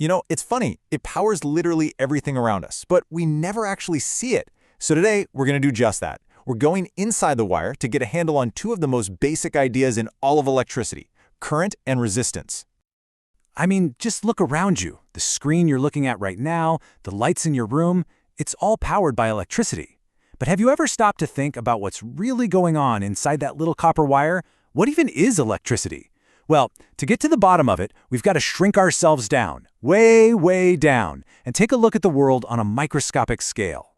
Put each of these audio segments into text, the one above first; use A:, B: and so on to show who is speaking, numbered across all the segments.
A: You know, it's funny. It powers literally everything around us, but we never actually see it. So today, we're going to do just that. We're going inside the wire to get a handle on two of the most basic ideas in all of electricity: current and resistance.
B: I mean, just look around you. The screen you're looking at right now, the lights in your room, it's all powered by electricity. But have you ever stopped to think about what's really going on inside that little copper wire? What even is electricity? Well, to get to the bottom of it, we've got to shrink ourselves down, way, way down, and take a look at the world on a microscopic scale.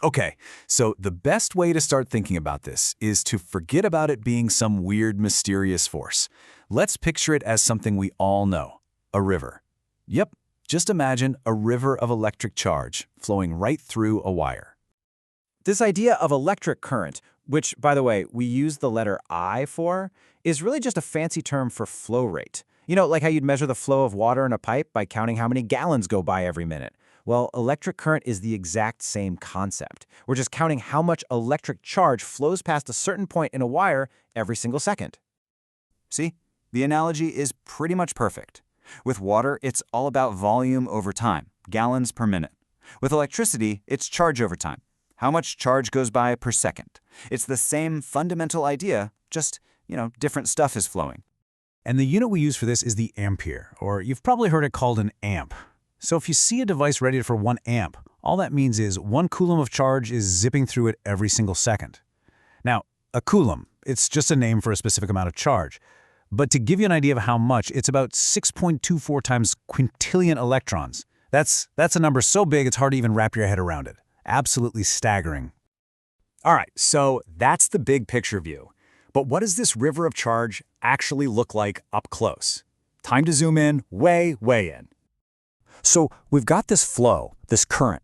B: Okay, so the best way to start thinking about this is to forget about it being some weird, mysterious force. Let's picture it as something we all know, a river. Yep, just imagine a river of electric charge flowing right through a wire.
C: This idea of electric current, which, by the way, we use the letter I for, is really just a fancy term for flow rate. You know, like how you'd measure the flow of water in a pipe by counting how many gallons go by every minute. Well, electric current is the exact same concept. We're just counting how much electric charge flows past a certain point in a wire every single second.
D: See, the analogy is pretty much perfect. With water, it's all about volume over time, gallons per minute. With electricity, it's charge over time, how much charge goes by per second. It's the same fundamental idea, just, different stuff is flowing.
B: And the unit we use for this is the ampere, or you've probably heard it called an amp. So if you see a device rated for 1 amp, all that means is 1 coulomb of charge is zipping through it every single second. Now, a coulomb, it's just a name for a specific amount of charge. But to give you an idea of how much, it's about 6.24 times quintillion electrons. That's a number so big it's hard to even wrap your head around it. Absolutely staggering.
E: All right, so that's the big picture view. But what does this river of charge actually look like up close? Time to zoom in, way, way in. So we've got this flow, this current,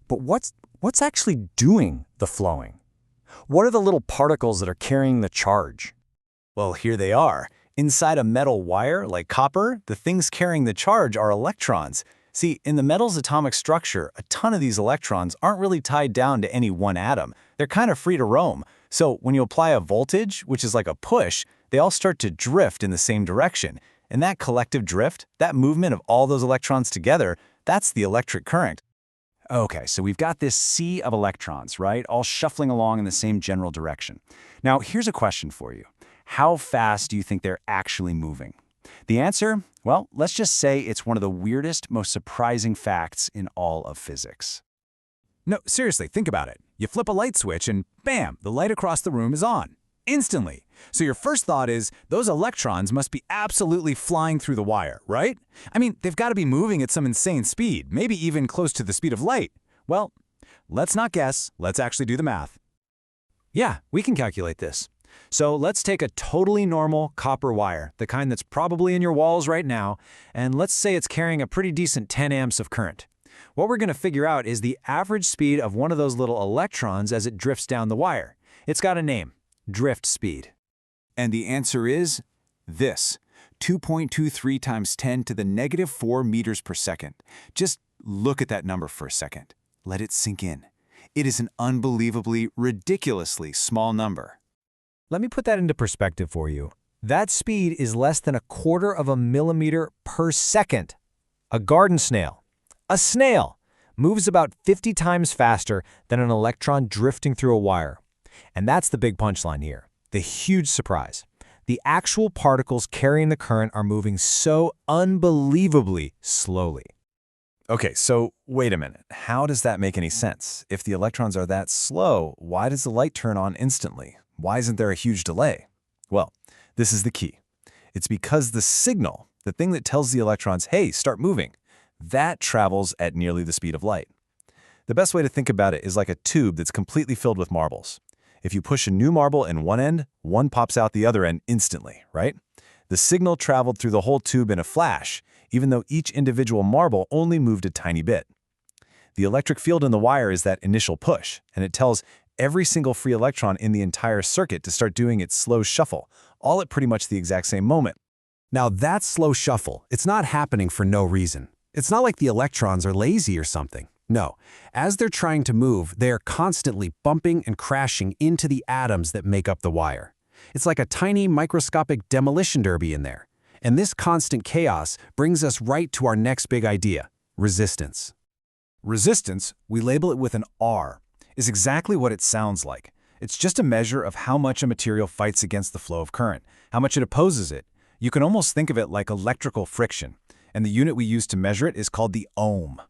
E: but what's actually doing the flowing? What are the little particles that are carrying the charge?
B: Well, here they are. Inside a metal wire, like copper, the things carrying the charge are electrons. See, in the metal's atomic structure, a ton of these electrons aren't really tied down to any one atom. They're kind of free to roam. So when you apply a voltage, which is like a push, they all start to drift in the same direction. And that collective drift, that movement of all those electrons together, that's the electric current.
E: Okay, so we've got this sea of electrons, right, all shuffling along in the same general direction. Now, here's a question for you. How fast do you think they're actually moving? The answer? Well, let's just say it's one of the weirdest, most surprising facts in all of physics.
B: No, seriously, think about it. You flip a light switch and bam, the light across the room is on. Instantly. So your first thought is, those electrons must be absolutely flying through the wire, right? I mean, they've got to be moving at some insane speed, maybe even close to the speed of light. Well, let's not guess, let's actually do the math.
C: Yeah, we can calculate this. So let's take a totally normal copper wire, the kind that's probably in your walls right now, and let's say it's carrying a pretty decent 10 amps of current. What we're going to figure out is the average speed of one of those little electrons as it drifts down the wire. It's got a name, drift speed.
B: And the answer is this, 2.23 times 10 to the negative 4 meters per second. Just look at that number for a second. Let it sink in. It is an unbelievably, ridiculously small number.
C: Let me put that into perspective for you. That speed is less than 1/4 of a millimeter per second. A garden snail, a snail, moves about 50 times faster than an electron drifting through a wire. And that's the big punchline here, the huge surprise. The actual particles carrying the current are moving so unbelievably slowly.
A: Okay, so wait a minute. How does that make any sense? If the electrons are that slow, why does the light turn on instantly? Why isn't there a huge delay? Well, this is the key. It's because the signal, the thing that tells the electrons, hey, start moving, that travels at nearly the speed of light. The best way to think about it is like a tube that's completely filled with marbles. If you push a new marble in one end, one pops out the other end instantly, right? The signal traveled through the whole tube in a flash, even though each individual marble only moved a tiny bit. The electric field in the wire is that initial push, and it tells every single free electron in the entire circuit to start doing its slow shuffle, all at pretty much the exact same moment.
F: Now that slow shuffle, it's not happening for no reason. It's not like the electrons are lazy or something. No, as they're trying to move, they are constantly bumping and crashing into the atoms that make up the wire. It's like a tiny microscopic demolition derby in there. And this constant chaos brings us right to our next big idea, resistance.
A: Resistance, we label it with an R, is exactly what it sounds like. It's just a measure of how much a material fights against the flow of current, how much it opposes it. You can almost think of it like electrical friction, and the unit we use to measure it is called the ohm.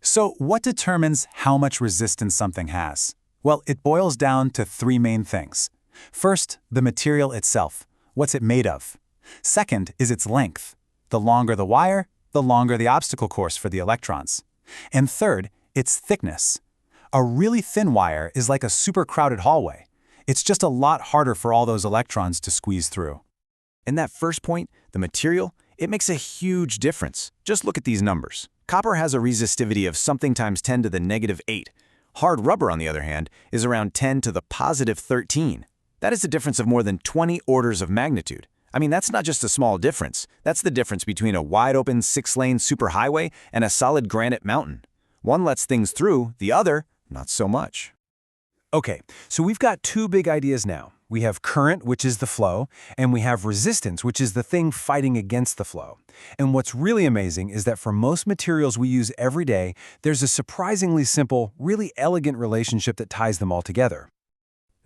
E: So what determines how much resistance something has? Well, it boils down to three main things. First, the material itself. What's it made of? Second is its length. The longer the wire, the longer the obstacle course for the electrons. And third, its thickness. A really thin wire is like a super crowded hallway. It's just a lot harder for all those electrons to squeeze through.
C: In that first point, the material, it makes a huge difference. Just look at these numbers. Copper has a resistivity of something times 10 to the -8. Hard rubber, on the other hand, is around 10 to the +13. That is a difference of more than 20 orders of magnitude. I mean, that's not just a small difference. That's the difference between a wide-open 6-lane superhighway and a solid granite mountain. One lets things through, the other, not so much.
A: Okay, so we've got two big ideas now. We have current, which is the flow, and we have resistance, which is the thing fighting against the flow. And what's really amazing is that for most materials we use every day, there's a surprisingly simple, really elegant relationship that ties them all together.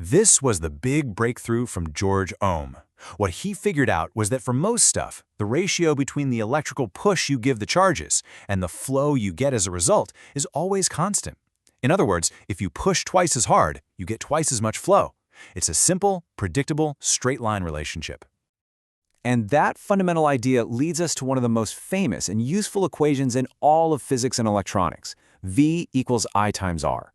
A: This was the big breakthrough from George Ohm. What he figured out was that for most stuff, the ratio between the electrical push you give the charges and the flow you get as a result is always constant. In other words, if you push twice as hard, you get twice as much flow. It's a simple, predictable, straight-line relationship.
C: And that fundamental idea leads us to one of the most famous and useful equations in all of physics and electronics, V equals I times R.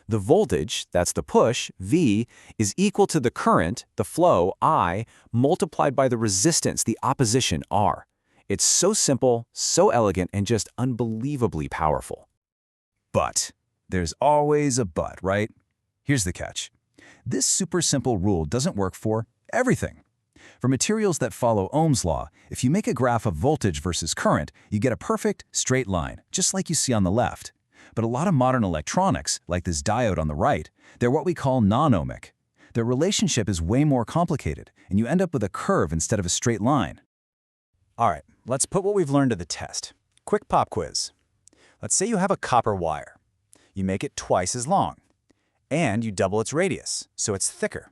C: The voltage, that's the push, V, is equal to the current, the flow, I, multiplied by the resistance, the opposition, R. It's so simple, so elegant, and just unbelievably powerful.
A: But there's always a but, right? Here's the catch. This super simple rule doesn't work for everything. For materials that follow Ohm's law, if you make a graph of voltage versus current, you get a perfect, straight line, just like you see on the left. But a lot of modern electronics, like this diode on the right, they're what we call non-ohmic. Their relationship is way more complicated, and you end up with a curve instead of a straight line.
E: All right, let's put what we've learned to the test. Quick pop quiz. Let's say you have a copper wire. You make it twice as long, and you double its radius, so it's thicker.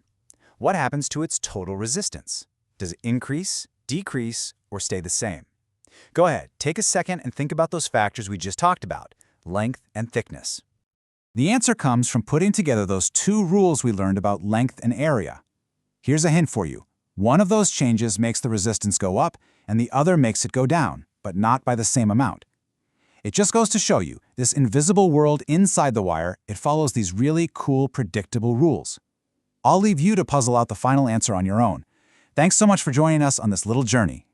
E: What happens to its total resistance? Does it increase, decrease, or stay the same? Go ahead, take a second and think about those factors we just talked about, length and thickness. The answer comes from putting together those two rules we learned about length and area. Here's a hint for you. One of those changes makes the resistance go up, and the other makes it go down, but not by the same amount. It just goes to show you, this invisible world inside the wire, it follows these really cool, predictable rules. I'll leave you to puzzle out the final answer on your own. Thanks so much for joining us on this little journey.